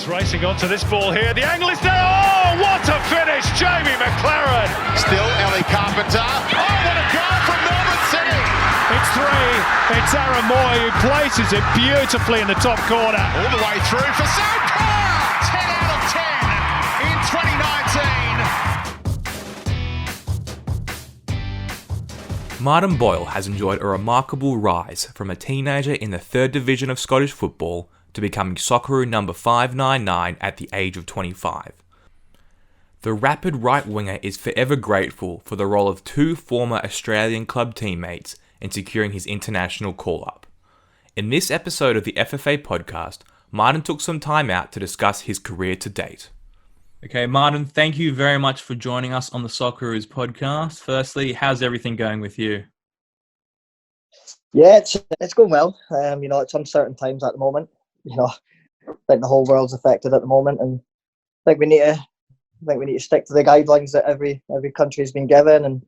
He's racing onto this ball here. The angle is there. Oh, what a finish, Jamie Maclaren. Still Ellie Carpenter. Oh, what a goal from Melbourne City. It's three. It's Aaron Moy who places it beautifully in the top corner. All the way through for Socceroo. 10 out of 10 in 2019. Martin Boyle has enjoyed a remarkable rise from a teenager in the 3rd Division of Scottish football to becoming Socceroo number 599 at the age of 25. The rapid right winger is forever grateful for the role of 2 former Australian club teammates in securing his international call-up. In this episode of the FFA podcast, Martin took some time out to discuss his career to date. Okay, Martin, thank you very much for joining us on the Socceroos podcast. Firstly, how's everything going with you? Yeah, it's going well. It's uncertain times at the moment. I think the whole world's affected at the moment, and I think we need to stick to the guidelines that every country's been given, and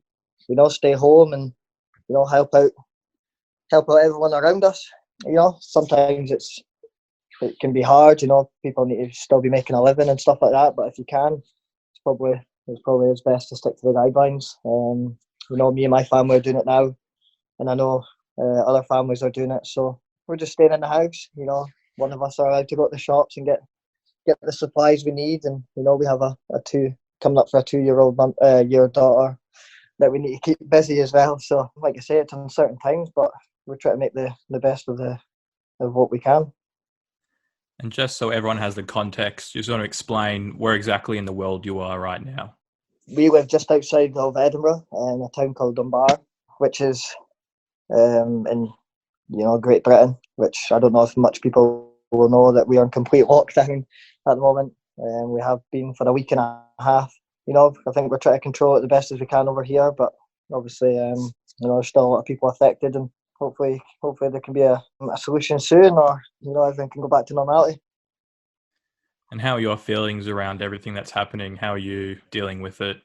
stay home and help out everyone around us. Sometimes it can be hard. People need to still be making a living and stuff like that. But if you can, it's probably best to stick to the guidelines. Me and my family are doing it now, and I know other families are doing it. So we're just staying in the house. One of us are allowed to go to the shops and get the supplies we need, and we have a coming up for a 2-year-old year daughter that we need to keep busy as well. So, like I say, it's uncertain times, but we're trying to make the best of what we can. And just so everyone has the context, you just want to explain where exactly in the world you are right now. We live just outside of Edinburgh in a town called Dunbar, which is in Great Britain, which I don't know if much people will know that we are in complete lockdown at the moment. We have been for a week and a half. I think we're trying to control it the best as we can over here, but obviously, there's still a lot of people affected, and hopefully there can be a solution soon, or everything can go back to normality. And how are your feelings around everything that's happening? How are you dealing with it?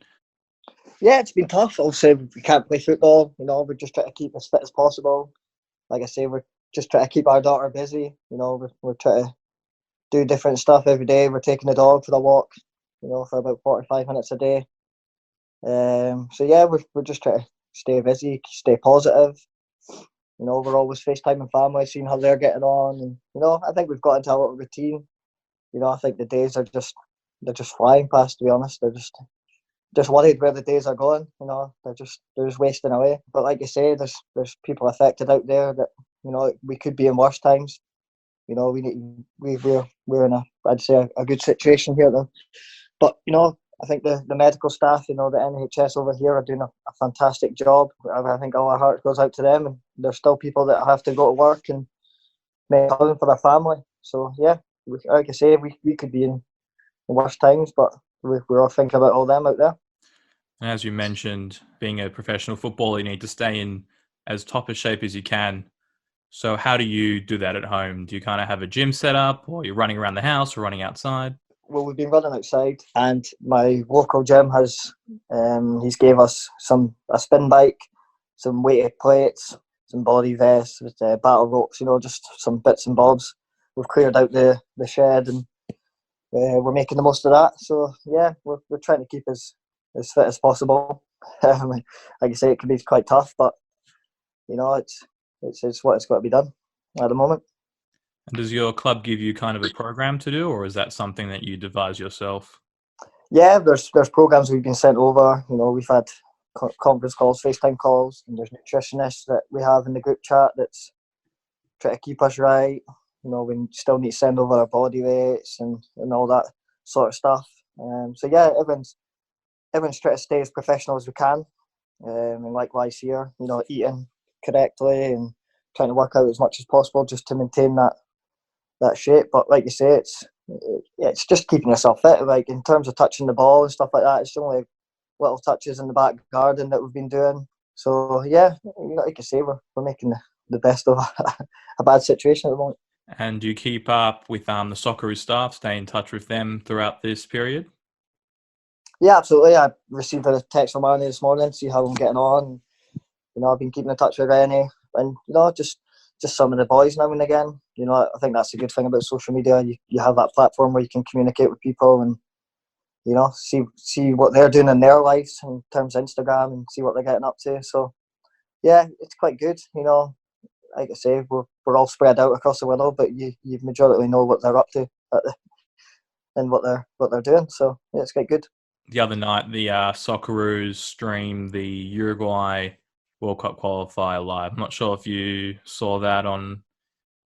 Yeah, it's been tough. Obviously, we can't play football. We're just trying to keep as fit as possible. Like I say, we're just trying to keep our daughter busy. We're trying to do different stuff every day. We're taking the dog for the walk, for about 45 minutes a day. So yeah, we're just trying to stay busy, stay positive. We're always FaceTiming family, seeing how they're getting on, and I think we've got into a little routine. I think the days are just flying past. To be honest, they're just worried where the days are going. They're just wasting away. But like you say, there's people affected out there that we could be in worse times. We're in I'd say a good situation here though. But I think the medical staff, the NHS over here are doing a fantastic job. I think all our heart goes out to them, and there's still people that have to go to work and make a living for their family. So yeah, like I say, we could be in worse times, but we're all thinking about all them out there. And as you mentioned, being a professional footballer, you need to stay in as top a shape as you can. So how do you do that at home? Do you kind of have a gym set up, or you're running around the house or running outside? Well, we've been running outside, and my local gym has he's gave us a spin bike, some weighted plates, some body vests, battle ropes, just some bits and bobs. We've cleared out the shed, and we're making the most of that. So yeah, we're trying to keep as fit as possible. Like I say, it can be quite tough, but it's what it's got to be done at the moment. And does your club give you kind of a program to do, or is that something that you devise yourself? Yeah, there's programs we've been sent over. We've had conference calls, FaceTime calls, and there's nutritionists that we have in the group chat that's trying to keep us right. We still need to send over our body weights and all that sort of stuff. So yeah, everyone's trying to stay as professional as we can. And likewise here, eating correctly and trying to work out as much as possible just to maintain that shape. But like you say, it's just keeping yourself fit. Like in terms of touching the ball and stuff like that, it's only little touches in the back garden that we've been doing. So yeah, like I say, we're making the best of a bad situation at the moment. And do you keep up with the Socceroo staff, stay in touch with them throughout this period? Yeah, absolutely. I received a text from Arnie this morning to see how I'm getting on. I've been keeping in touch with Rennie, and just some of the boys now and again. you know, I think that's a good thing about social media. You have that platform where you can communicate with people and, you know, see what they're doing in their lives in terms of Instagram and see what they're getting up to. So yeah, it's quite good. You know, like I say, we're all spread out across the world, but you majority know what they're up to and what they're doing. So yeah, it's quite good. The other night, the Socceroos streamed the Uruguay World Cup qualifier live. I'm not sure if you saw that on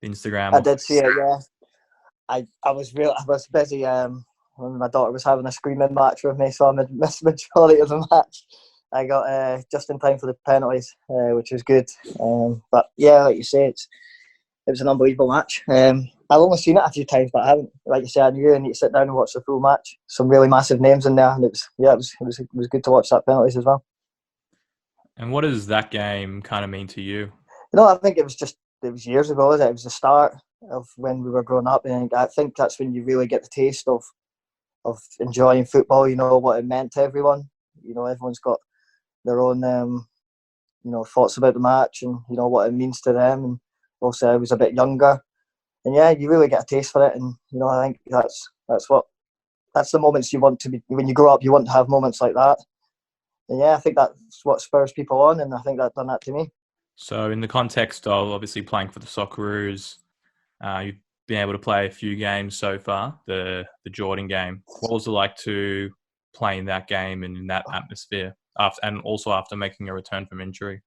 Instagram. I did see it. Yeah, I was busy. When my daughter was having a screaming match with me, so I missed the majority of the match. I got just in time for the penalties, which was good. But yeah, like you say, it was an unbelievable match. I've only seen it a few times, but I haven't. Like you said, I knew I need to sit down and watch the full match. Some really massive names in there, and it was good to watch that penalties as well. And what does that game kind of mean to you? You know, I think it was years ago. It was the start of when we were growing up, and I think that's when you really get the taste of enjoying football. You know what it meant to everyone. You know, everyone's got their own you know, thoughts about the match and you know what it means to them. And also, I was a bit younger, and yeah, you really get a taste for it. And you know, I think that's the moments you want to be when you grow up. You want to have moments like that. And yeah, I think that's what spurs people on, and I think that done that to me. So in the context of obviously playing for the Socceroos, you've been able to play a few games so far, the Jordan game. What was it like to play in that game and in that atmosphere, and also after making a return from injury?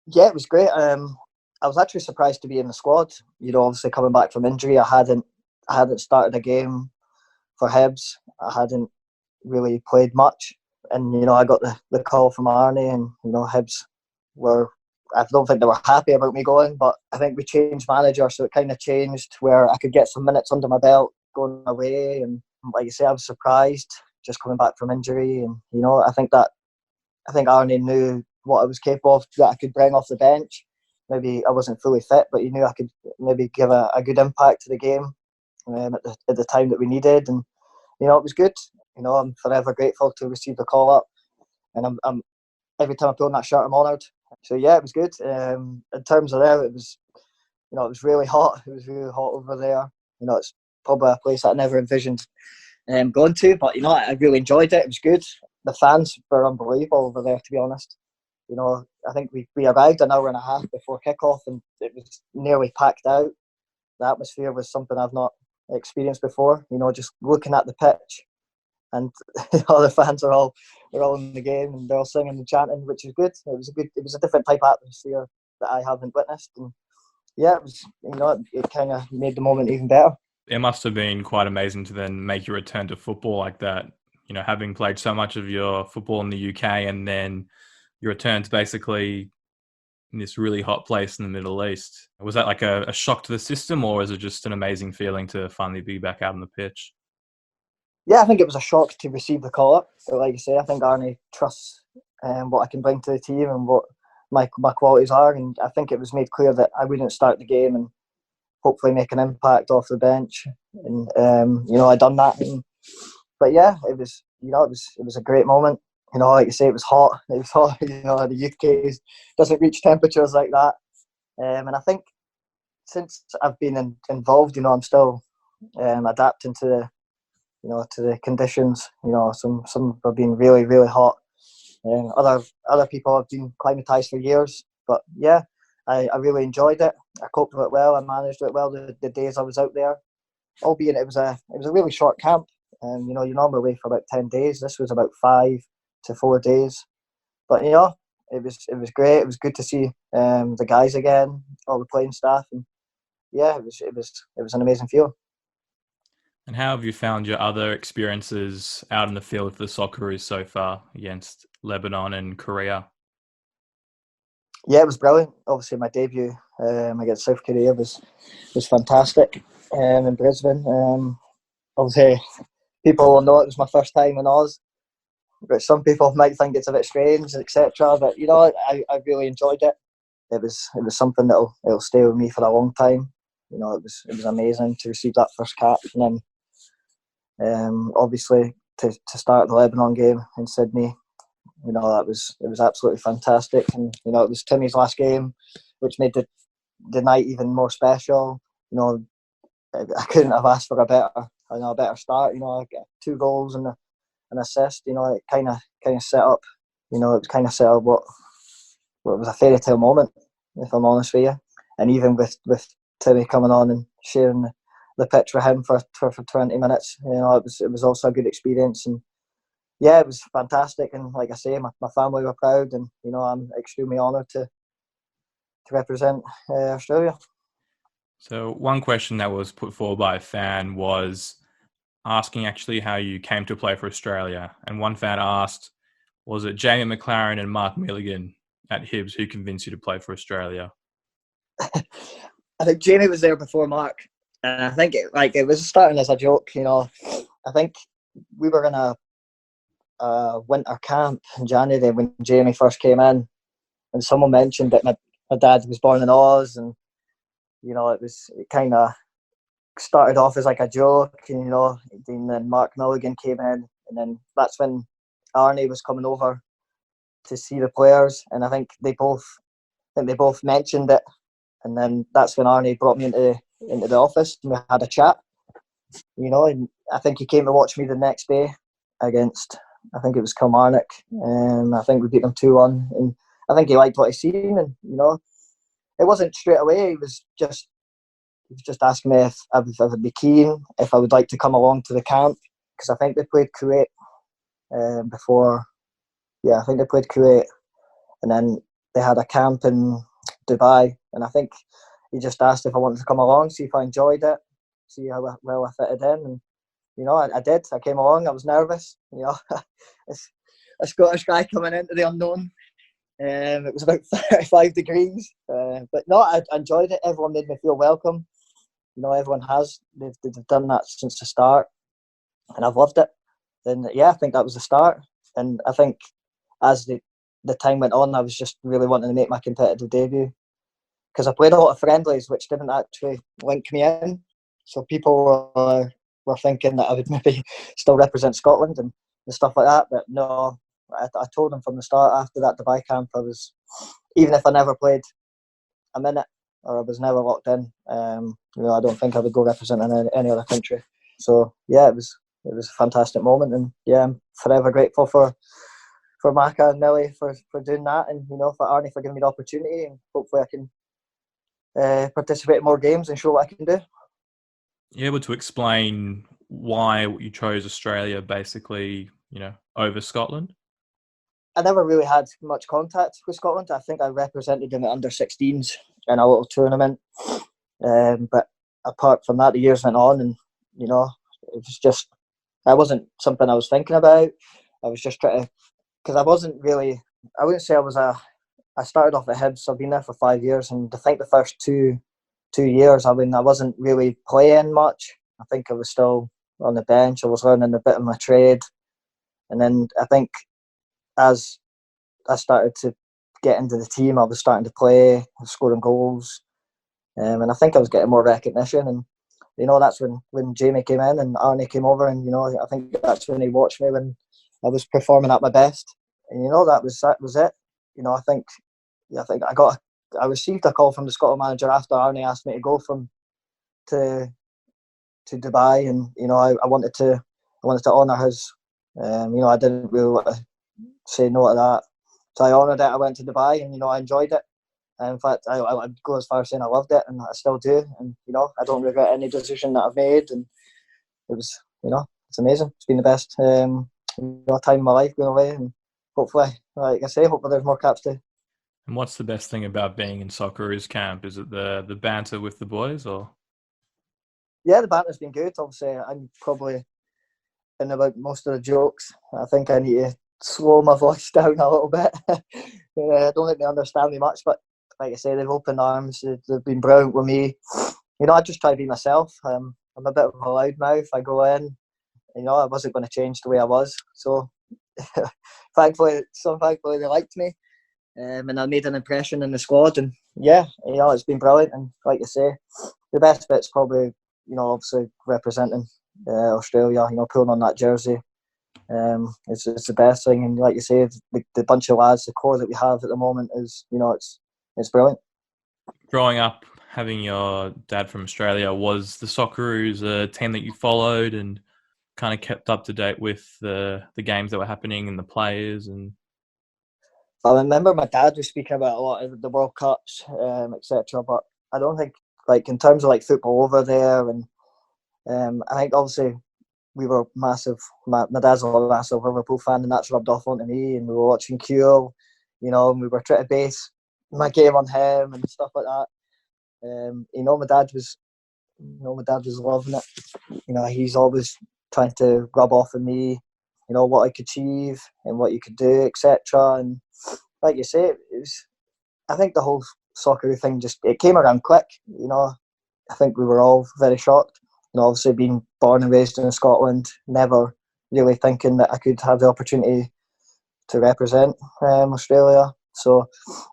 Yeah, it was great. I was actually surprised to be in the squad. You know, obviously coming back from injury, I hadn't started a game for Hibs. I hadn't really played much, and you know, I got the call from Arnie, and you know, Hibs were. I don't think they were happy about me going, but I think we changed manager, so it kind of changed where I could get some minutes under my belt going away. And like you say, I was surprised just coming back from injury, and you know, I think Arnie knew what I was capable of, that I could bring off the bench. Maybe I wasn't fully fit, but he knew I could maybe give a good impact to the game at the time that we needed. And you know, it was good. You know, I'm forever grateful to receive the call up, and I'm every time I put on that shirt, I'm honoured. So yeah, it was good. In terms of there, it was, you know, it was really hot. It was really hot over there. You know, it's probably a place that I never envisioned going to, but you know, I really enjoyed it. It was good. The fans were unbelievable over there, to be honest. You know, I think we arrived an hour and a half before kickoff, and it was nearly packed out. The atmosphere was something I've not experienced before. You know, just looking at the pitch, and all the fans are all in the game, and they're all singing and chanting, which is good. It was a different type of atmosphere that I haven't witnessed, and yeah, it was. You know, it kind of made the moment even better. It must have been quite amazing to then make your return to football like that. You know, having played so much of your football in the UK, and then your return to basically in this really hot place in the Middle East. Was that like a shock to the system, or is it just an amazing feeling to finally be back out on the pitch? Yeah, I think it was a shock to receive the call up. But like you say, I think Arnie trusts what I can bring to the team and what my qualities are. And I think it was made clear that I wouldn't start the game and hopefully make an impact off the bench. And you know, I done that. But yeah, it was, you know, it was a great moment. You know, like you say, it was hot. It was hot. You know, the UK doesn't reach temperatures like that. And I think since I've been involved, you know, I'm still adapting to the conditions. You know, some have been really, really hot. Other people have been climatised for years. But yeah, I really enjoyed it. I coped with it well. I managed it well the days I was out there. Albeit it was a really short camp. You know, you're normally away for about 10 days. This was about 5 to 4 days. But you know, it was great. It was good to see the guys again, all the playing staff, and yeah, it was an amazing feel. And how have you found your other experiences out in the field for the Socceroos so far against Lebanon and Korea? Yeah, it was brilliant. Obviously, my debut against South Korea was fantastic in Brisbane. Obviously, people will know it was my first time in Oz, but some people might think it's a bit strange, etc. But you know, I really enjoyed it. It was something it'll stay with me for a long time. You know, it was amazing to receive that first cap, and then obviously to start the Lebanon game in Sydney. You know, it was absolutely fantastic, and you know, it was Timmy's last game, which made the night even more special. You know, I couldn't have asked for a better start. You know, I got 2 goals and an assist. You know, it kind of set up. You know, it was kind of set up what was a fairy tale moment, if I'm honest with you. And even with Timmy coming on and sharing the pitch with him for 20 minutes, you know, it was also a good experience. And yeah, it was fantastic. And like I say, my family were proud, and you know, I'm extremely honoured to represent Australia. So one question that was put forward by a fan was asking actually how you came to play for Australia. And one fan asked, was it Jamie Maclaren and Mark Milligan at Hibs who convinced you to play for Australia? I think Jamie was there before Mark, and I think it was starting as a joke. You know, I think we were in a winter camp in January when Jamie first came in, and someone mentioned that my dad was born in Oz, and you know, it kind of started off as like a joke, and you know, and then Mark Milligan came in, and then that's when Arnie was coming over to see the players, and I think they both mentioned it, and then that's when Arnie brought me into the office and we had a chat, you know, and I think he came to watch me the next day against, I think it was Kilmarnock, and I think we beat them 2-1, and I think he liked what he seen, and you know, it wasn't straight away. He was just asking me if I would be keen, if I would like to come along to the camp, because I think they played Kuwait before. Yeah, I think they played Kuwait, and then they had a camp in Dubai, and I think he just asked if I wanted to come along, see if I enjoyed it, see how well I fitted in, and you know, I did. I came along. I was nervous, you know, a Scottish guy coming into the unknown. It was about 35 degrees, but no, I enjoyed it. Everyone made me feel welcome. You know, everyone has. They've done that since the start, and I've loved it. Then yeah, I think that was the start, and I think as the time went on, I was just really wanting to make my competitive debut, because I played a lot of friendlies which didn't actually link me in. So people were thinking that I would maybe still represent Scotland and stuff like that. But no, I told them from the start after that Dubai camp, I was, even if I never played a minute or I was never locked in, you know, I don't think I would go representing any other country. So yeah, it was a fantastic moment, and yeah, I'm forever grateful for Maka and Millie for doing that, and you know, for Arnie for giving me the opportunity, and hopefully I can participate in more games and show what I can do. You able to explain why you chose Australia, basically, you know, over Scotland? I never really had much contact with Scotland. I think I represented them at under-16s in a little tournament, but apart from that, the years went on, and you know, it was just, that wasn't something I was thinking about. I was just trying to, because I wasn't really, I wouldn't say I started off at Hibs. I've been there for 5 years, and I think the first two years, I mean, I wasn't really playing much. I think I was still on the bench. I was learning a bit of my trade, and then I think as I started to get into the team, I was starting to play, scoring goals, and I think I was getting more recognition. And you know, that's when Jamie came in and Arnie came over, and you know, I think that's when he watched me when I was performing at my best, and you know, that was it. You know, I think I received a call from the Scotland manager after Arnie asked me to go to Dubai, and you know, I wanted to honour his. You know, I didn't really want to say no to that, so I honoured it. I went to Dubai, and you know, I enjoyed it. And in fact, I'd go as far as saying I loved it, and I still do. And you know, I don't regret any decision that I've made. And it was, you know, it's amazing. It's been the best you know, time of my life going away, and hopefully, like I say, hopefully there's more caps too. And what's the best thing about being in Socceroos camp? Is it the banter with the boys, or? Yeah, the banter's been good. Obviously, I'm probably in about most of the jokes. I think I need to slow my voice down a little bit. I don't think they understand me much, but like I say, they've opened arms. They've been brilliant with me. You know, I just try to be myself. I'm a bit of a loudmouth. I go in. You know, I wasn't going to change the way I was. So thankfully they liked me, and I made an impression in the squad. And yeah, you know, it's been brilliant. And like you say, the best bit's probably, you know, obviously representing Australia. You know, pulling on that jersey. It's the best thing. And like you say, the bunch of lads, the core that we have at the moment is, you know, it's brilliant. Growing up having your dad from Australia, was the Socceroos a team that you followed and kind of kept up to date with the games that were happening and the players? And I remember my dad was speaking about a lot of the World Cups, etc. But I don't think, like, in terms of like football over there, and I think obviously we were massive. My dad's a massive Liverpool fan, and that's rubbed off onto me. And we were watching Cure, and we were trying to base my game on him and stuff like that. My dad was loving it. He's always trying to rub off on me, what I could achieve and what you could do, etc. And like you say, I think the whole soccer thing it came around quick. I think we were all very shocked. Obviously being born and raised in Scotland, never really thinking that I could have the opportunity to represent Australia. So,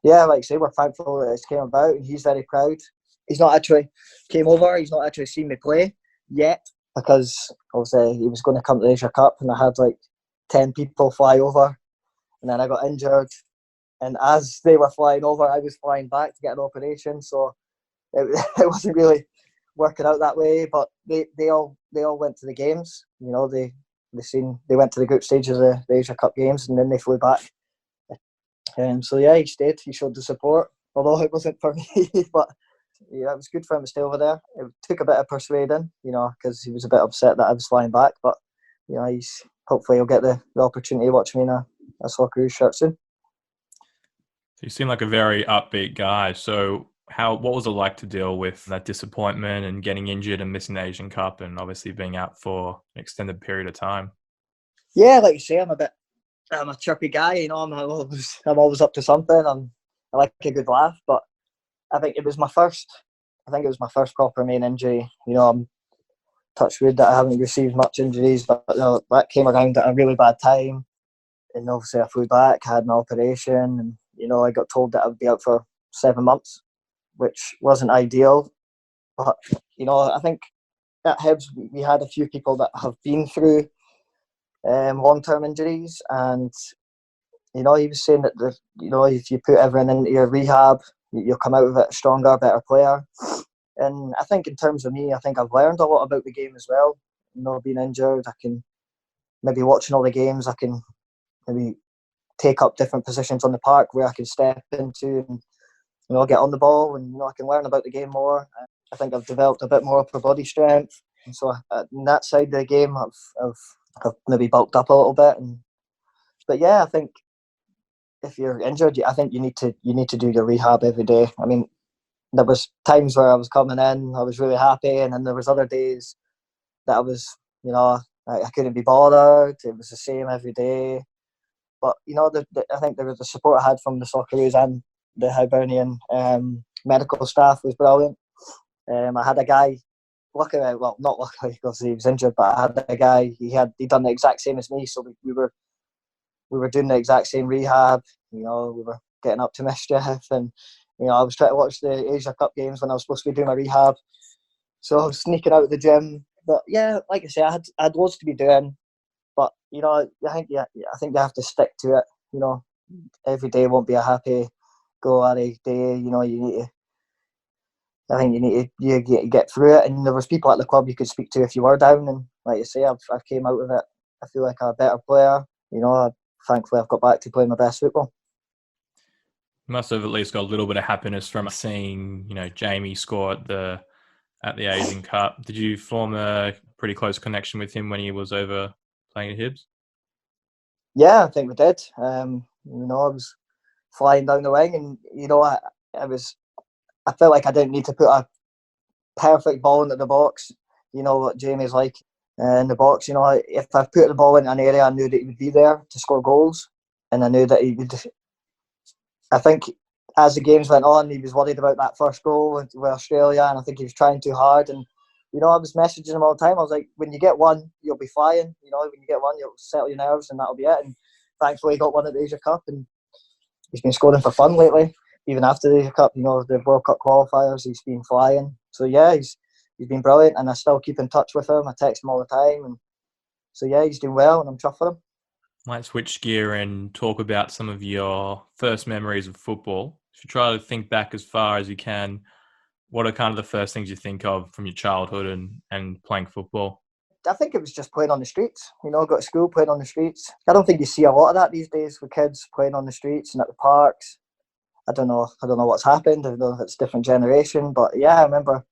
yeah, like I say, we're thankful that it came about, and he's very proud. He's not actually came over. He's not actually seen me play yet, because obviously he was going to come to the Asia Cup, and I had like 10 people fly over, and then I got injured. And as they were flying over, I was flying back to get an operation. So it wasn't really working out that way. But they all went to the games. They went to the group stages of the Asia Cup games, and then they flew back. So yeah, he stayed. He showed the support, although it wasn't for me. But yeah, it was good for him to stay over there. It took a bit of persuading, because he was a bit upset that I was flying back. But hopefully he'll get the opportunity to watch me in a Socceroo shirt soon. you seem like a very upbeat guy. So what was it like to deal with that disappointment and getting injured and missing the Asian Cup and obviously being out for an extended period of time? Yeah, like you say, I'm a chirpy guy. I'm always up to something. I like a good laugh, but I think it was my first proper main injury. I'm touch wood that I haven't received much injuries, but that came around at a really bad time. And obviously I flew back, had an operation, and I got told that I would be out for 7 months, which wasn't ideal. But I think at Hibs we had a few people that have been through long-term injuries, and he was saying that if you put everything into your rehab, you'll come out of it a stronger, better player. And I think in terms of me, I think I've learned a lot about the game as well. Being injured, I can maybe watching all the games, I can maybe take up different positions on the park where I can step into and get on the ball, and I can learn about the game more. I think I've developed a bit more upper body strength, and so in that side of the game, I've maybe bulked up a little bit. But yeah, I think if you're injured, I think you need to do your rehab every day. I mean, there was times where I was coming in, I was really happy, and then there was other days that I was, I couldn't be bothered. It was the same every day. But I think the support I had from the Socceroos and the Hibernian medical staff was brilliant. I had a guy, luckily, well, not luckily because he was injured, but I had a guy. He'd done the exact same as me, so we were doing the exact same rehab. We were getting up to mischief, and I was trying to watch the Asia Cup games when I was supposed to be doing my rehab. So I was sneaking out of the gym. But yeah, like I say, I had loads to be doing. But I think you have to stick to it. Every day won't be a happy go every day. I think you need to get through it. And there was people at the club you could speak to if you were down. And like you say, I've came out of it. I feel like a better player. Thankfully I've got back to playing my best football. You must have at least got a little bit of happiness from seeing, Jamie score at the Asian Cup. Did you form a pretty close connection with him when he was over playing at Hibs? Yeah, I think we did. I was flying down the wing, and I felt like I didn't need to put a perfect ball into the box. You know what Jamie's like in the box. If I put the ball into an area, I knew that he would be there to score goals, and I knew that he would. I think as the games went on, he was worried about that first goal with Australia, and I think he was trying too hard. And I was messaging him all the time. I was like, when you get one, you'll be flying. When you get one, you'll settle your nerves, and that'll be it. And thankfully, he got one at the Asia Cup, and he's been scoring for fun lately. Even after the Asia Cup, the World Cup qualifiers, he's been flying. So yeah, he's been brilliant, and I still keep in touch with him. I text him all the time, and so yeah, he's doing well, and I'm chuffed for him. Might switch gear and talk about some of your first memories of football. If you try to think back as far as you can, What are kind of the first things you think of from your childhood and playing football? I think it was just playing on the streets. Go to school playing on the streets. I don't think you see a lot of that these days with kids playing on the streets and at the parks. I don't know what's happened. I don't know if it's a different generation, but yeah, I remember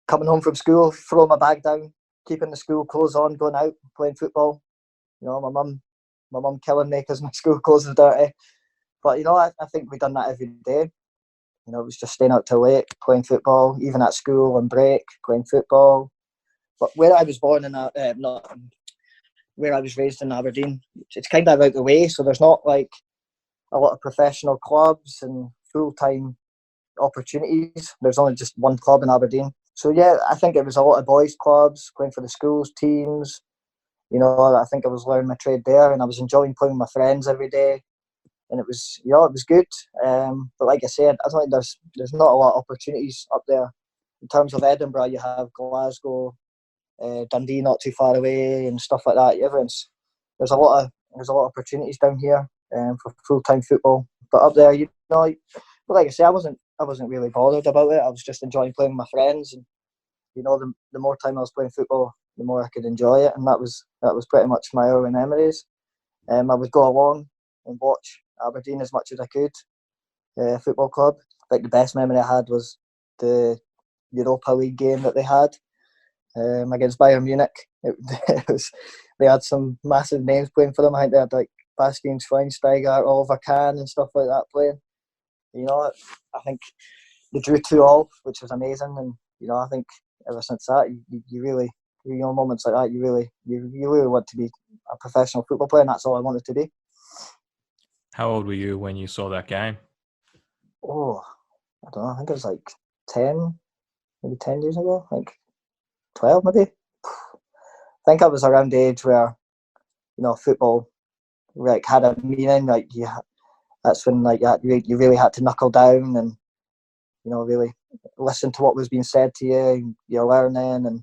coming home from school, throwing my bag down, keeping the school clothes on, going out playing football. My mum killing me because my school clothes are dirty. But I think we done that every day. It was just staying out till late, playing football, even at school on break, playing football. But where I was born not where I was raised in Aberdeen, it's kind of out the way, so there's not like a lot of professional clubs and full-time opportunities. There's only just one club in Aberdeen. So yeah, I think it was a lot of boys' clubs, playing for the schools, teams. I think I was learning my trade there, and I was enjoying playing with my friends every day. And it was good. But like I said, I don't think there's not a lot of opportunities up there. In terms of Edinburgh, you have Glasgow, Dundee not too far away, and stuff like that. There's a lot of opportunities down here for full-time football. But up there, but like I say, I wasn't really bothered about it. I was just enjoying playing with my friends, and the more time I was playing football, the more I could enjoy it, and that was pretty much my early memories. I would go along and watch Aberdeen as much as I could, football club. I think the best memory I had was the Europa League game that they had against Bayern Munich. They had some massive names playing for them. I think they had like Bastian Schweinsteiger, Oliver Kahn and stuff like that playing. I think they drew 2-2, which was amazing. And I think ever since that, you really, moments like that, you really want to be a professional football player, and that's all I wanted to be. How old were you when you saw that game? Oh, I don't know. I think it was like 10, maybe 10 years ago. Like 12, maybe. I think I was around the age where, football like had a meaning. Like that's when like you really had to knuckle down and really listen to what was being said to you. And you're learning, and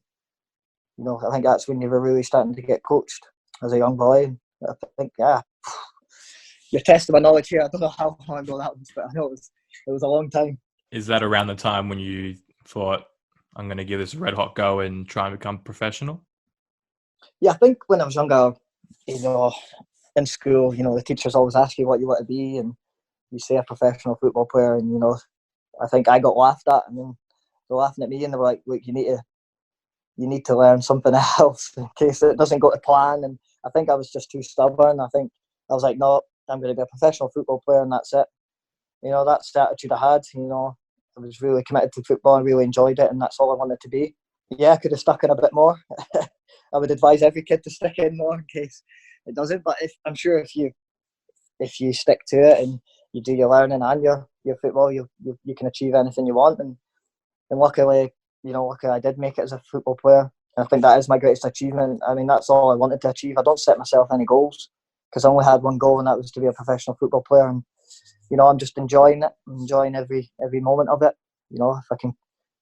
I think that's when you were really starting to get coached as a young boy. And I think you're testing my knowledge here. I don't know how long ago that was, but I know it was a long time. Is that around the time when you thought, I'm going to give this a red hot go and try and become professional? Yeah, I think when I was younger, in school, the teachers always ask you what you want to be, and you say a professional football player, and I think I got laughed at, and then they're laughing at me, and they were like, "Look, you need to learn something else in case it doesn't go to plan." And I think I was just too stubborn. I think I was like, "No, I'm going to be a professional football player, and that's it." That's the attitude I had. I was really committed to football. I really enjoyed it, and that's all I wanted to be. Yeah, I could have stuck in a bit more. I would advise every kid to stick in more in case it doesn't. But I'm sure if you stick to it and you do your learning and your football, you can achieve anything you want. And luckily, I did make it as a football player. I think that is my greatest achievement. I mean, that's all I wanted to achieve. I don't set myself any goals because I only had one goal, and that was to be a professional football player. And I'm just enjoying it, enjoying every moment of it. If I can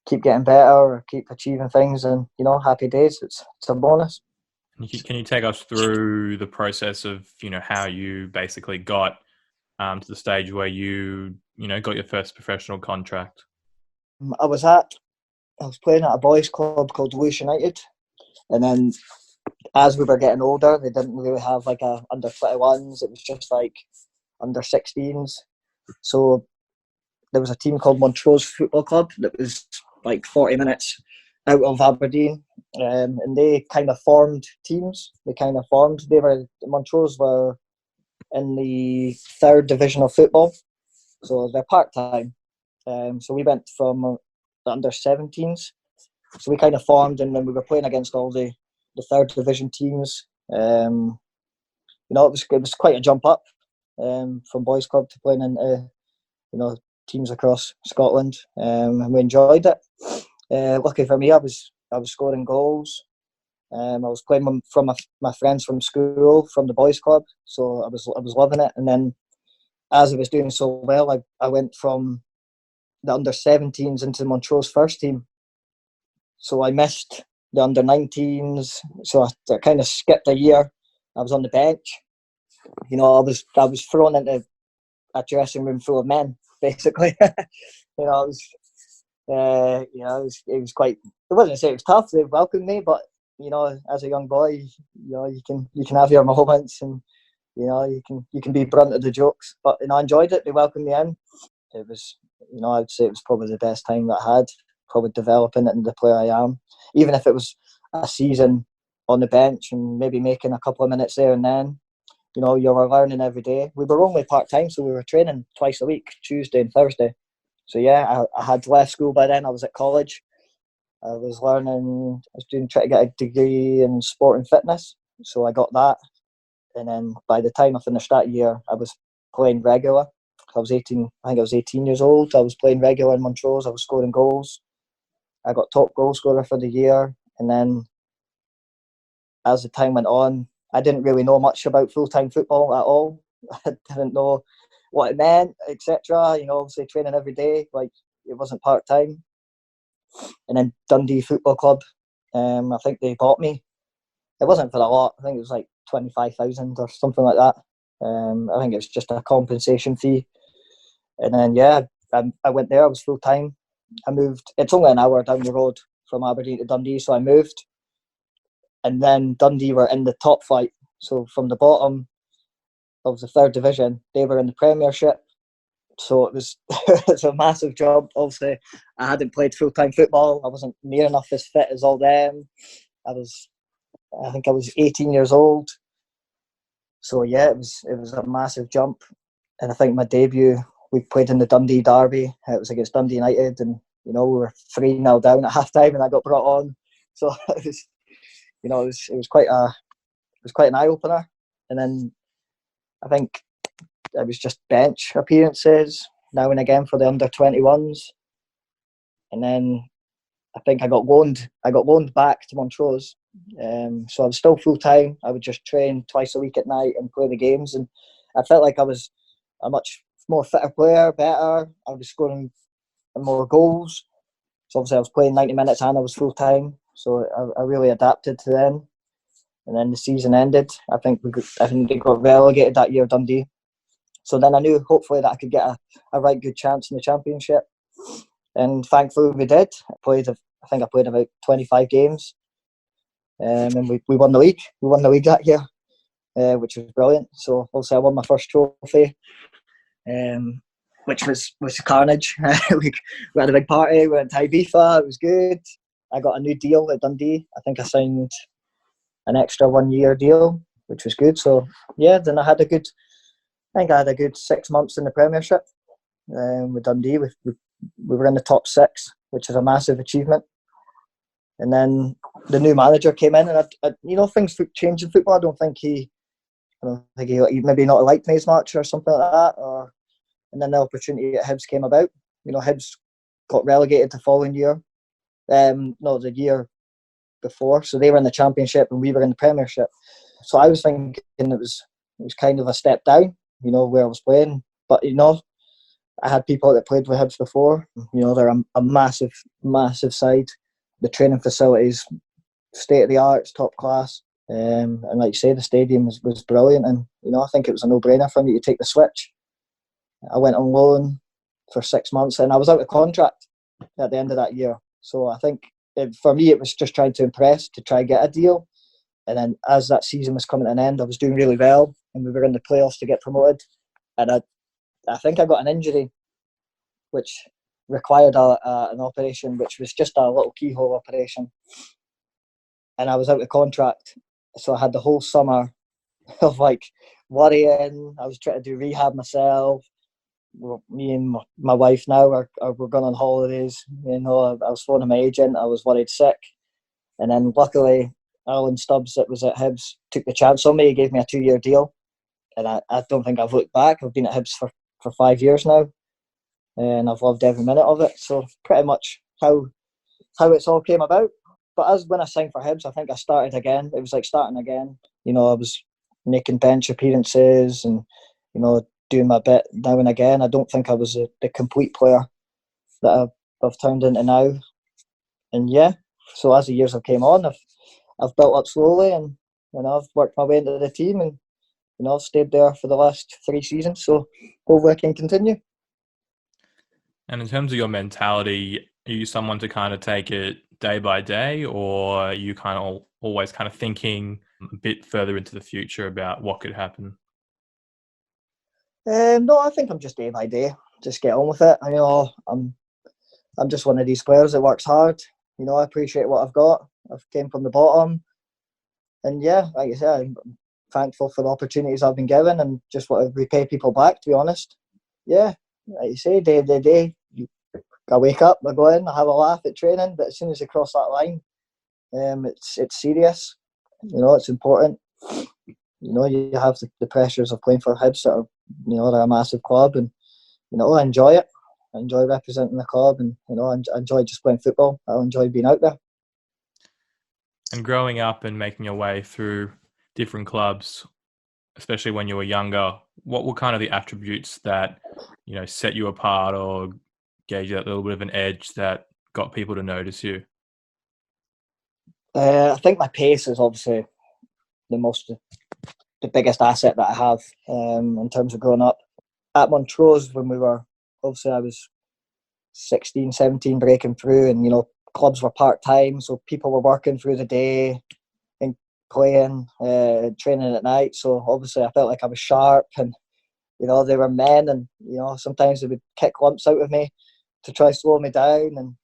keep getting better or keep achieving things, and happy days. It's a bonus. Can you take us through the process of how you basically got to the stage where you got your first professional contract? I was playing at a boys' club called Lewis United, and then as we were getting older, they didn't really have like a under 21s. It was just like under 16s. So there was a team called Montrose Football Club that was like 40 minutes out of Aberdeen, and they kind of formed teams. Montrose were in the 3rd division of football, so they're part-time. So we went from the under 17s. So we kind of formed, and then we were playing against all the 3rd division teams. It was quite a jump up from boys club to playing into teams across Scotland, and we enjoyed it. Lucky for me, I was scoring goals. I was playing from my friends from school, from the boys club, so I was loving it. And then as I was doing so well, I went from the under 17s into Montrose first team. So I missed the under 19s, so I kind of skipped a year. I was on the bench. I was thrown into a dressing room full of men, basically. It was quite. I wasn't to say it was tough. They welcomed me, but as a young boy, you can have your moments, and you can be brunt of the jokes. But I enjoyed it. They welcomed me in. It was, I'd say it was probably the best time that I had. Probably developing it into the player I am. Even if it was a season on the bench and maybe making a couple of minutes there and then, you were learning every day. We were only part time, so we were training twice a week, Tuesday and Thursday. So yeah, I had left school by then. I was at college. I was learning. I was trying to get a degree in sport and fitness. So I got that, and then by the time I finished that year, I was playing regular. I was 18. I think I was 18 years old. I was playing regular in Montrose. I was scoring goals. I got top goal scorer for the year, and then as the time went on, I didn't really know much about full-time football at all. I didn't know what it meant, etc. Obviously training every day, like it wasn't part-time. And then Dundee Football Club, I think they bought me. It wasn't for a lot. I think it was like 25,000 or something like that. I think it was just a compensation fee. And then I went there. I was full-time. I moved. It's only an hour down the road from Aberdeen to Dundee, so I moved. And then Dundee were in the top flight. So from the bottom of the third division, they were in the Premiership. So it was it's a massive job. Obviously, I hadn't played full-time football. I wasn't near enough as fit as all them. I think I was 18 years old. So yeah, it was a massive jump. And I think my debut, we played in the Dundee Derby. It was against Dundee United, and we were 3-0 down at half time, and I got brought on. So it was quite an eye opener. And then I think it was just bench appearances now and again for the under 21s. And then I think I got loaned back to Montrose. So I was still full time. I would just train twice a week at night and play the games, and I felt like I was a much more fitter player, better. I was scoring more goals. So obviously I was playing 90 minutes and I was full time. So I really adapted to them. And then the season ended. I think they got relegated that year, Dundee. So then I knew hopefully that I could get a right good chance in the Championship. And thankfully we did. I think I played about 25 games. And we won the league. We won the league that year, which was brilliant. So obviously I won my first trophy, which was carnage. we had a big party. We went to Ibiza. It was good. I got a new deal at Dundee. I think I signed an extra 1 year deal, which was good. So yeah, then I had a good 6 months in the Premiership with Dundee. We were in the top 6, which is a massive achievement. And then the new manager came in, and things changed in football. I don't think he maybe not liked me as much or something like that. And then the opportunity at Hibs came about. Hibs got relegated the following year. The year before. So they were in the Championship and we were in the Premiership. So I was thinking it was kind of a step down, where I was playing. But I had people that played with Hibs before. They're a massive, massive side. The training facilities, state of the art, top class. And like you say, the stadium was brilliant. And I think it was a no-brainer for me to take the switch. I went on loan for 6 months, and I was out of contract at the end of that year. So I think for me, it was just trying to impress, to try and get a deal. And then as that season was coming to an end, I was doing really well, and we were in the playoffs to get promoted. And I think I got an injury, which required an operation, which was just a little keyhole operation. And I was out of contract. So I had the whole summer of worrying. I was trying to do rehab myself. Me and my wife now we're going on holidays. I was phoning my agent. I was worried sick, and then luckily Alan Stubbs, that was at Hibs, took the chance on me. He gave me a 2-year deal, and I don't think I've looked back. I've been at Hibs for 5 years now, and I've loved every minute of it. So pretty much how it's all came about. But when I signed for Hibs, I think I started again. It was like starting again. I was making bench appearances and doing my bit now and again. I don't think I was the complete player that I've turned into now. And yeah, so as the years have came on, I've built up slowly, and I've worked my way into the team, and I've stayed there for the last 3 seasons. So hopefully I can continue. And in terms of your mentality, Are you someone to kind of take it day by day, or are you kind of always kind of thinking a bit further into the future about what could happen? No, I think I'm just day by day. Just get on with it. I'm just one of these players that works hard. I appreciate what I've got. I've came from the bottom, and yeah, like I said, I'm thankful for the opportunities I've been given, and just want to repay people back. To be honest, yeah, like you say, day by day. I wake up, I go in, I have a laugh at training, but as soon as you cross that line, it's serious. It's important. You have the pressures of playing for Hibs that are, they're a massive club, and I enjoy it. I enjoy representing the club, and I enjoy just playing football. I enjoy being out there. And growing up and making your way through different clubs, especially when you were younger, what were kind of the attributes that set you apart or gave you that little bit of an edge that got people to notice you? I think my pace is obviously the biggest asset that I have in terms of growing up. At Montrose, when I was 16, 17, breaking through, and clubs were part-time, so people were working through the day and playing, training at night. So obviously I felt like I was sharp, and they were men, and sometimes they would kick lumps out of me to try to slow me down. And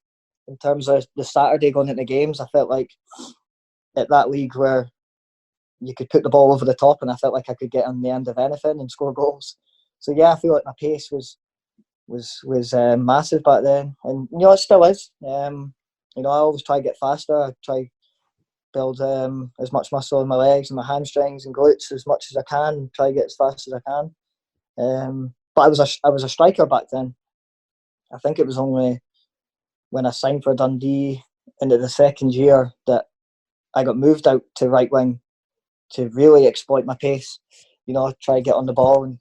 in terms of the Saturday going into games, I felt like at that league where you could put the ball over the top, and I felt like I could get on the end of anything and score goals. So yeah, I feel like my pace was massive back then, and it still is. I always try to get faster. I try build as much muscle in my legs and my hamstrings and glutes as much as I can. Try to get as fast as I can. But I was a striker back then. I think it was only when I signed for Dundee into the second year that I got moved out to right wing to really exploit my pace. Try to get on the ball and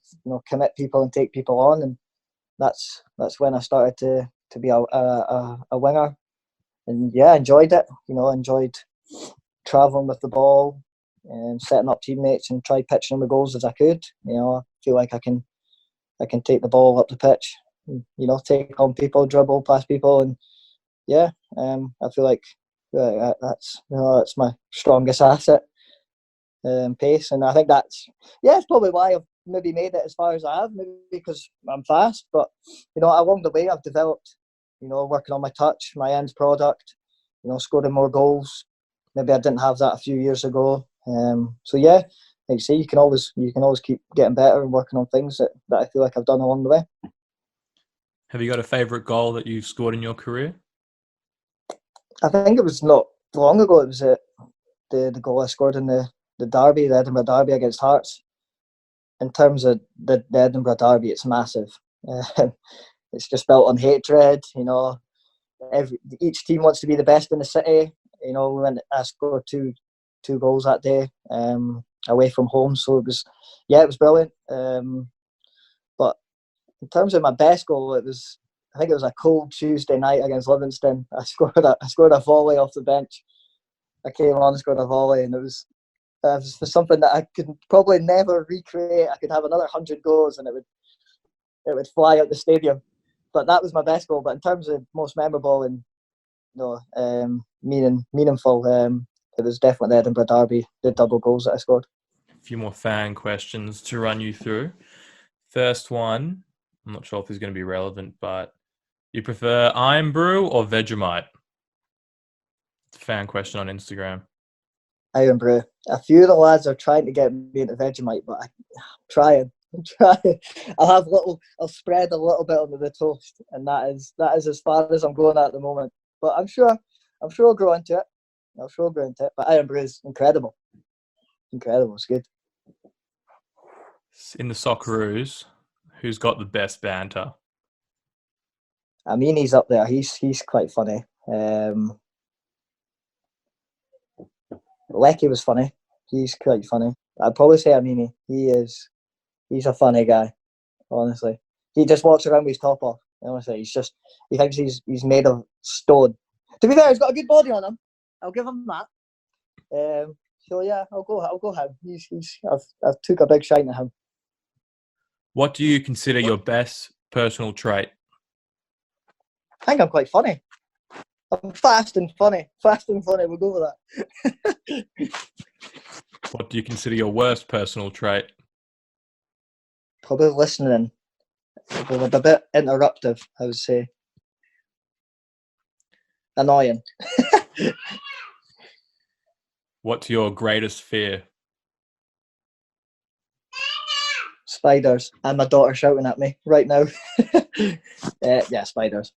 commit people and take people on, and that's when I started to be a winger. And yeah, I enjoyed it. Enjoyed travelling with the ball and setting up teammates and try pitching the goals as I could. I feel like I can take the ball up the pitch, and, take on people, dribble past people, and yeah, I feel like that's my strongest asset, pace. And I think it's probably why I've maybe made it as far as I have, maybe because I'm fast. But along the way I've developed, working on my touch, my end product, scoring more goals. Maybe I didn't have that a few years ago. So yeah, like you say, you can always keep getting better and working on things that I feel like I've done along the way. Have you got a favourite goal that you've scored in your career? I think it was not long ago. It was the goal I scored in the derby, the Edinburgh Derby against Hearts. In terms of the Edinburgh Derby, it's massive. It's just built on hatred. Each team wants to be the best in the city. When I scored two goals that day, away from home, so it was brilliant. But in terms of my best goal, I think it was a cold Tuesday night against Livingston. I scored a volley off the bench. I came on and scored a volley, and it was something that I could probably never recreate. I could have another 100 goals, and it would fly out the stadium. But that was my best goal. But in terms of most memorable and meaningful, it was definitely the Edinburgh Derby, the double goals that I scored. A few more fan questions to run you through. First one, I'm not sure if this is going to be relevant, but you prefer Iron Brew or Vegemite? It's a fan question on Instagram. Iron Brew. A few of the lads are trying to get me into Vegemite, but I'm trying. I'll spread a little bit under the toast, and that is as far as I'm going at the moment. But I'm sure I'll grow into it. But Iron Brew is incredible. It's good. In the Socceroos, who's got the best banter? I mean, he's up there. He's quite funny. Lecky was funny. He's quite funny. I'd probably say Amini. He's a funny guy. Honestly, he just walks around with his top off. Honestly, he thinks he's made of stone. To be fair, he's got a good body on him. I'll give him that. So yeah, I'll go him. I've took a big shine at him. What do you consider your best personal trait? I think I'm quite funny. I'm fast and funny. Fast and funny. We'll go with that. What do you consider your worst personal trait? Probably listening. Probably a bit interruptive, I would say. Annoying. What's your greatest fear? Spiders. And my daughter shouting at me right now. Yeah, spiders.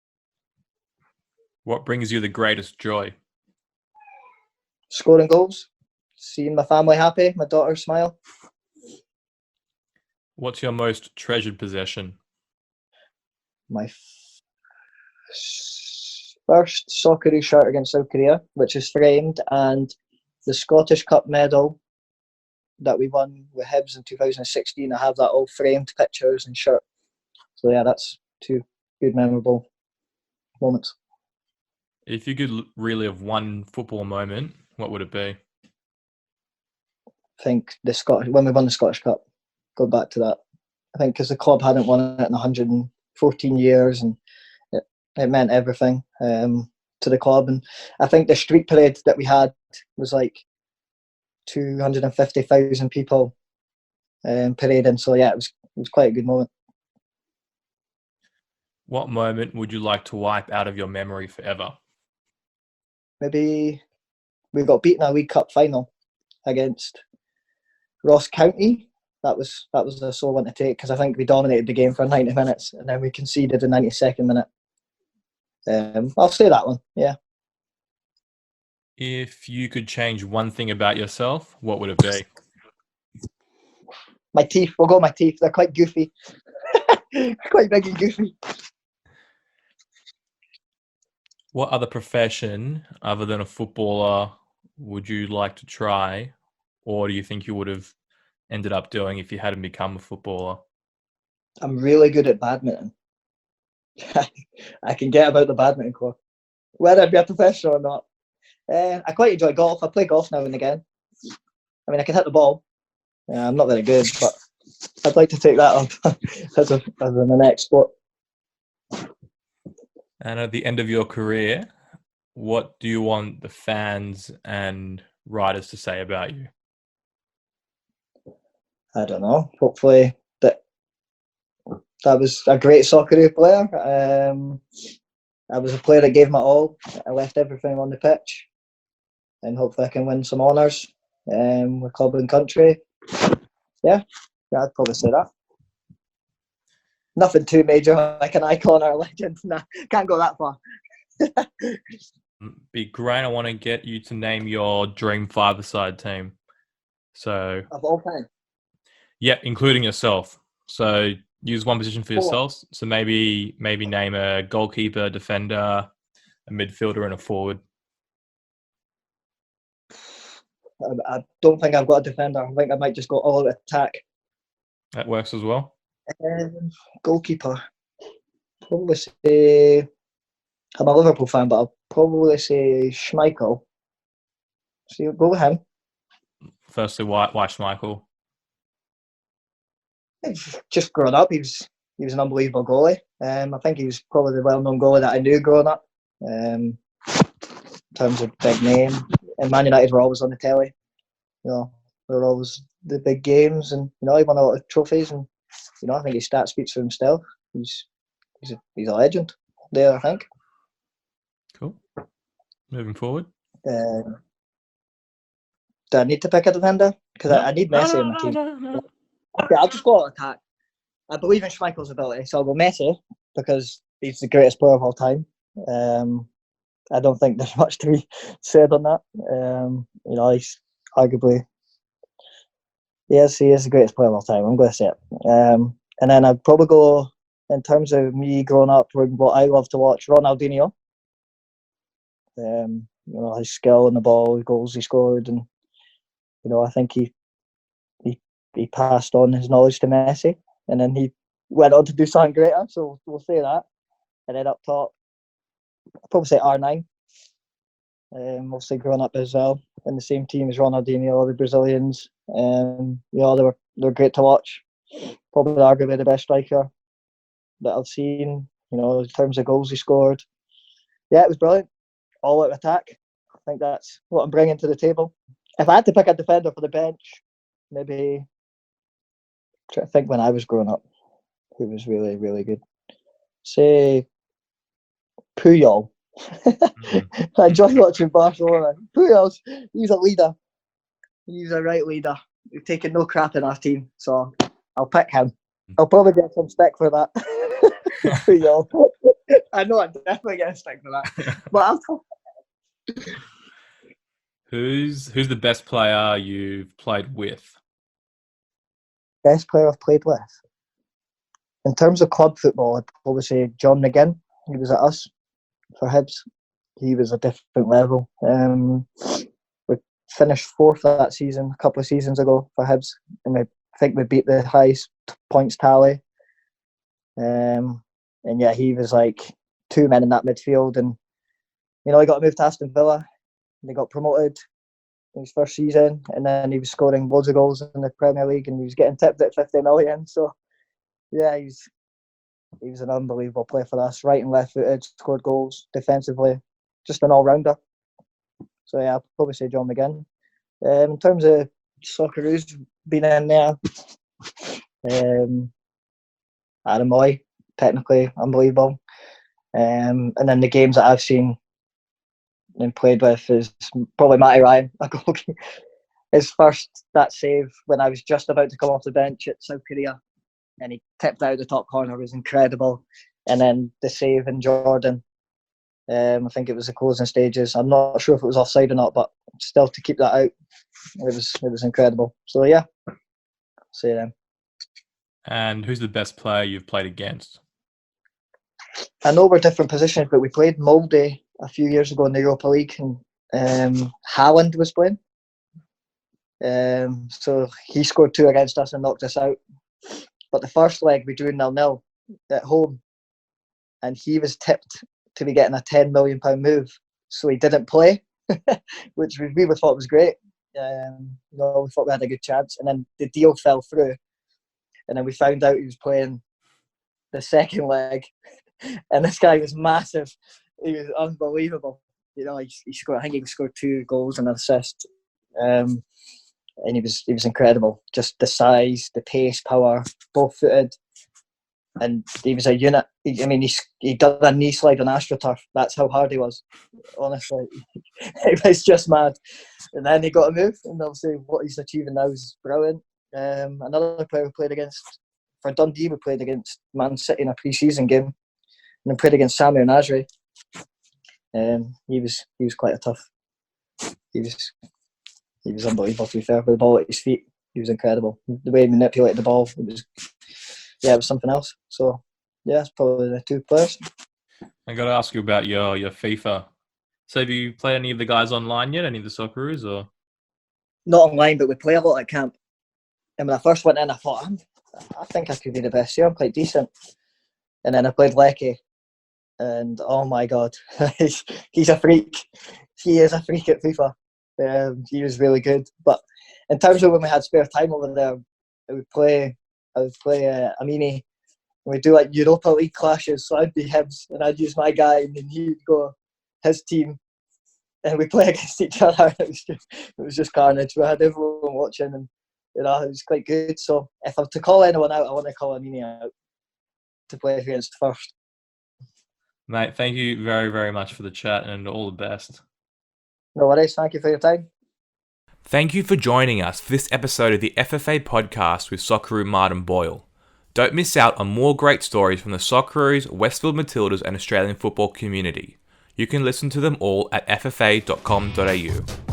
What brings you the greatest joy? Scoring goals. Seeing my family happy. My daughter smile. What's your most treasured possession? My first Socceroo shirt against South Korea, which is framed, and the Scottish Cup medal that we won with Hibs in 2016. I have that all framed pictures and shirt. So yeah, that's two good memorable moments. If you could relive one football moment, what would it be? I think when we won the Scottish Cup, go back to that. I think because the club hadn't won it in 114 years, and it meant everything to the club. And I think the street parade that we had was like 250,000 people parading. So yeah, it was quite a good moment. What moment would you like to wipe out of your memory forever? Maybe we got beaten in a League Cup final against Ross County. That was a sore one to take because I think we dominated the game for 90 minutes and then we conceded the 92nd minute. I'll say that one, yeah. If you could change one thing about yourself, what would it be? My teeth. We'll go with my teeth. They're quite goofy. Quite big and goofy. What other profession other than a footballer would you like to try, or do you think you would have ended up doing if you hadn't become a footballer? I'm really good at badminton. I can get about the badminton court, whether I be a professional or not. I quite enjoy golf. I play golf now and again. I mean, I can hit the ball. I'm not very good, but I'd like to take that up as the next sport. And at the end of your career, what do you want the fans and writers to say about you? I don't know. Hopefully that was a great Socceroo player. I was a player that gave my all. I left everything on the pitch, and hopefully I can win some honours with club and country. Yeah, I'd probably say that. Nothing too major, like an icon or a legend. Nah, can't go that far. Be great. I want to get you to name your dream five-a-side team. So Of all time. yeah, including yourself. So use one position for yourself. So maybe name a goalkeeper, defender, a midfielder, and a forward. I don't think I've got a defender. I think I might just go all out attack. That works as well. Goalkeeper. Probably say I'm a Liverpool fan, but I'll probably say Schmeichel. So you'll go with him. Firstly, why Schmeichel? Just growing up, he was an unbelievable goalie. I think he was probably the well-known goalie that I knew growing up. In terms of big name, and Man United were always on the telly. You know, they were always the big games, and you know he won a lot of trophies, and you know I think his stat speaks for himself. He's a legend there, I think. Cool. Moving forward. Do I need to pick a defender? Because I need Messi in my team. No. Okay, I'll just go out attack. I believe in Schmeichel's ability, so I'll go Messi because he's the greatest player of all time. I don't think there's much to be said on that. You know, he's arguably, yes, he is the greatest player of all time. I'm going to say it. And then I'd probably go, in terms of me growing up, what I love to watch, Ronaldinho. You know, his skill on the ball, the goals he scored, and you know, I think he passed on his knowledge to Messi, and then he went on to do something greater. So we'll say that. And then up top, I'd probably say R9. Mostly growing up as well in the same team as Ronaldinho, the Brazilians. You know, they were great to watch. Probably arguably the best striker that I've seen. You know, in terms of goals he scored. Yeah, it was brilliant. all-out attack. I think that's what I'm bringing to the table. If I had to pick a defender for the bench, maybe try to think when I was growing up, who was really, really good. Say Puyol. I enjoy watching Barcelona. Puyol, he's a leader. He's a right leader. We've taken no crap in our team, so I'll pick him. I'll probably get some stick for that. Puyol. I know I'm definitely getting stick for that. But I'll Who's the best player you've played with? best player I've played with. In terms of club football, I'd probably say John McGinn. He was at us for Hibs. He was a different level. We finished 4th that season a couple of seasons ago for Hibs, and I think we beat the highest points tally. And yeah, he was like 2 men in that midfield, and he got moved to Aston Villa. And they got promoted in his first season, and then he was scoring loads of goals in the Premier League, and he was getting tipped at 50 million. So yeah, he was an unbelievable player for us. Right and left footed, scored goals defensively, just an all rounder. So yeah, I'll probably say John McGinn. In terms of Socceroos been in there, Adam Moy, technically unbelievable. And then the games that I've seen and played with is probably Matty Ryan, a goalkeeper. His first that save when I was just about to come off the bench at South Korea, and he tipped out the top corner, was incredible. And then the save in Jordan, I think it was the closing stages. I'm not sure if it was offside or not, but still to keep that out, it was incredible. So yeah, I'll say them. And who's the best player you've played against? I know we're different positions, but we played Molde a few years ago in the Europa League, and Haaland was playing. So he scored 2 against us and knocked us out. But the first leg we drew 0-0 at home, and he was tipped to be getting a £10 million move, so he didn't play, which we thought was great. We thought we had a good chance, and then the deal fell through, and then we found out he was playing the second leg, and this guy was massive. He was unbelievable. He scored. I think he scored 2 goals and an assist. And he was incredible. Just the size, the pace, power, both-footed, and he was a unit. He done a knee slide on AstroTurf. That's how hard he was. Honestly, it was just mad. And then he got a move, and obviously what he's achieving now is brilliant. Another player we played against for Dundee, we played against Man City in a pre-season game, and then played against Samir Nasri. He was quite a tough. He was unbelievable, to be fair, with the ball at his feet. He was incredible. The way he manipulated the ball, it was something else. So, yeah, it's probably the 2 players. I got to ask you about your FIFA. So have you played any of the guys online yet? Any of the Socceroos? Or? Not online, but we play a lot at camp. And when I first went in, I thought, I think I could be the best here. I'm quite decent. And then I played Lecky. And, oh, my God, he's a freak. He is a freak at FIFA. He was really good, but in terms of when we had spare time over there, I would play Amini, and we'd do like Europa League clashes. So I'd be Hibs, and I'd use my guy, and then he'd go his team, and we play against each other. It was just carnage. We had everyone watching, and it was quite good. So if I'm to call anyone out, I want to call Amini out to play against first. Mate, thank you very, very much for the chat, and all the best. No worries. Thank you for your time. Thank you for joining us for this episode of the FFA podcast with Socceroo Martin Boyle. Don't miss out on more great stories from the Socceroos, Westfield Matildas and Australian football community. You can listen to them all at ffa.com.au.